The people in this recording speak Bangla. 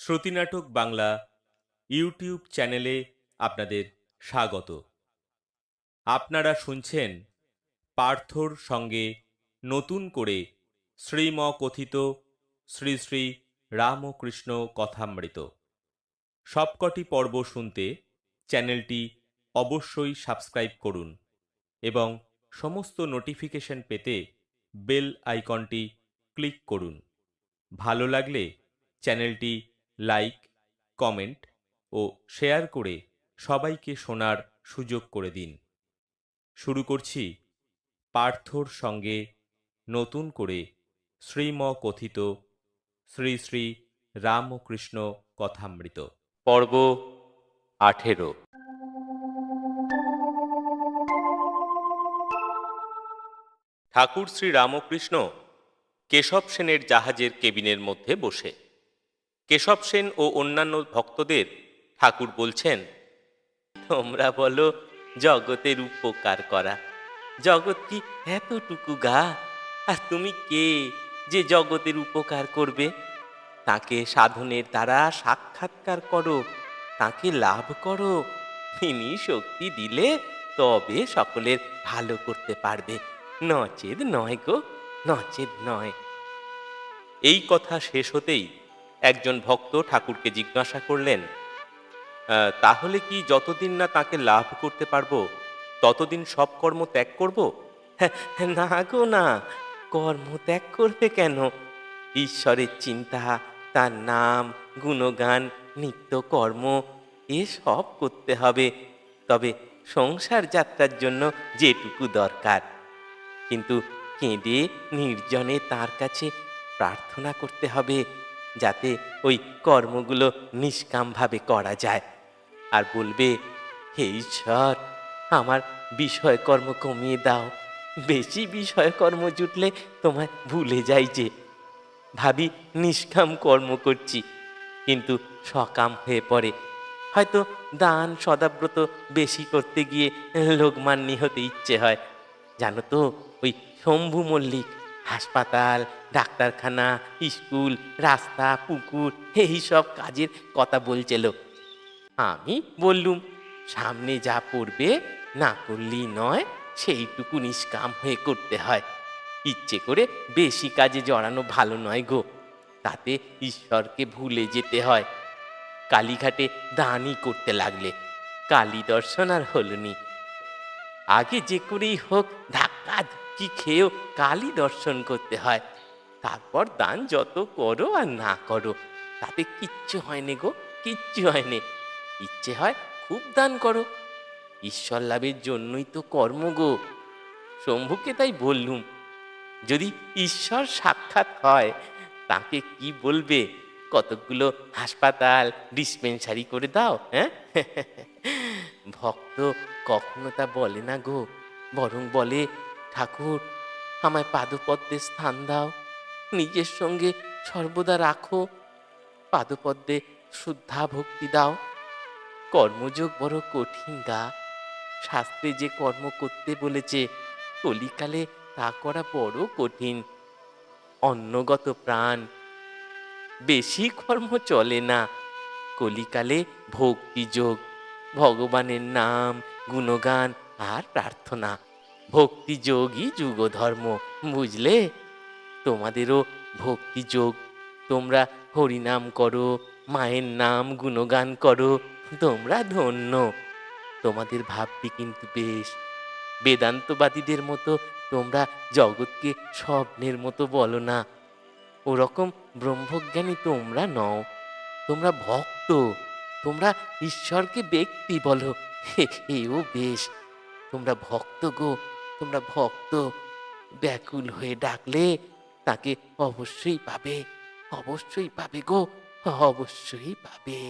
শ্রুতিনাটক বাংলা ইউটিউব চ্যানেলে আপনাদের স্বাগত। আপনারা শুনছেন পার্থর সঙ্গে নতুন করে শ্রীমকথিত শ্রী শ্রী রামকৃষ্ণ কথামৃত। সবকটি পর্ব শুনতে চ্যানেলটি অবশ্যই সাবস্ক্রাইব করুন এবং সমস্ত নোটিফিকেশন পেতে বেল আইকনটি ক্লিক করুন। ভালো লাগলে চ্যানেলটি লাইক, কমেন্ট ও শেয়ার করে সবাইকে শোনার সুযোগ করে দিন। শুরু করছি পার্থর সঙ্গে নতুন করে শ্রীমকথিত শ্রী শ্রী রামকৃষ্ণ কথামৃত, পর্ব 18। ঠাকুর শ্রী রামকৃষ্ণ কেশব সেনের জাহাজের কেবিনের মধ্যে বসে। কেশব সেন ও অন্যান্য ভক্তদের ঠাকুর বলছেন, তোমরা বলো জগতের উপকার করা, জগৎ কি এতটুকু গা? আর তুমি কে যে জগতের উপকার করবে? তাকে সাধনের দ্বারা সাক্ষাৎকার করো, তাকে লাভ করো। তিনি শক্তি দিলে তবে সকলের ভালো করতে পারবে, নচেত নয় গো, নচেত নয়। এই কথা শেষ হতেই একজন ভক্ত ঠাকুরকে জিজ্ঞাসা করলেন, তাহলে কি যতদিন না তাকে লাভ করতে পারবো ততদিন সব কর্ম ত্যাগ করব? না গো না, কর্ম ত্যাগ করবে কেন? ঈশ্বরের চিন্তা, তার নাম, গুণগান, নিত্য কর্ম এসব করতে হবে। তবে সংসার যাত্রার জন্য যেটুকু দরকার, কিন্তু কেঁদে নির্জনে তার কাছে প্রার্থনা করতে হবে, যাতে ওই কর্মগুলো নিষ্কামভাবে করা যায়। আর বলবে, হে ঈশ্বর, আমার বিষয়কর্ম কমিয়ে দাও। বেশি বিষয়কর্ম জুটলে তোমায় ভুলে যাই যে। ভাবি নিষ্কাম কর্ম করছি, কিন্তু সকাম হয়ে পড়ে। হয়তো দান সদাব্রত বেশি করতে গিয়ে লোকমান্যি হতে ইচ্ছে হয়। জানো তো, ওই শম্ভু মল্লিক হাসপাতাল, ডাক্তারখানা, স্কুল, রাস্তা, পুকুর এই সব কাজের কথা বলছিল। আমি বললুম, সামনে যা পড়বে না করলেই নয়, সেইটুকু নিষ্কাম হয়ে করতে হয়। ইচ্ছে করে বেশি কাজে জড়ানো ভালো নয় গো, তাতে ঈশ্বরকে ভুলে যেতে হয়। কালীঘাটে দানই করতে লাগলে কালী দর্শন আর হলনি। আগে যে করেই হোক ধাক্কা ধুক্কি খেয়েও কালী দর্শন করতে হয়, তারপর দান যত করো আর না করো তাতে কিচ্ছু হয়নি গো, কিচ্ছু হয়নি। ইচ্ছে হয় খুব দান করো, ঈশ্বর লাভের জন্যই তো কর্ম গো। শম্ভুকে তাই বললুম, যদি ঈশ্বর সাক্ষাৎ হয় তাকে কি বলবে, কতকগুলো হাসপাতাল ডিসপেন্সারি করে দাও? হ্যাঁ, ভক্ত কখনো তা বলে না গো, বরং বলে, ঠাকুর আমায় পাদপদ্মে স্থান দাও, নিজের সঙ্গে সর্বদা রাখো, পাদপদ্মে শ্রদ্ধা ভক্তি দাও। কর্মযোগ বড় কঠিন গা, শাস্ত্রে যে কর্ম করতে বলেছে কলিকালে তা করা বড় কঠিন। অন্নগত প্রাণ, বেশি কর্ম চলে না। কলিকালে ভক্তিযোগ, ভগবানের নাম, গুণগান আর প্রার্থনা। ভক্তিযোগই যুগধর্ম, বুঝলে? তোমাদেরও ভক্তিযোগ, তোমরা হরিনাম করো, মায়ের নাম গুণগান করো, তোমরা ধন্য। তোমাদের ভাবটি কিন্তু বেশ, বেদান্তবাদীদের মতো তোমরা জগৎকে স্বপ্নের মতো বলো না। ওরকম ব্রহ্মজ্ঞানী তোমরা নও, তোমরা ভক্ত, তোমরা ঈশ্বরকে ব্যক্তি বলো। এও বেশ, তোমরা ভক্ত গো, তোমরা ভক্ত। ব্যাকুল হয়ে ডাকলে তাকে অবশ্যই পাবে, অবশ্যই পাবে গো, অবশ্যই পাবে।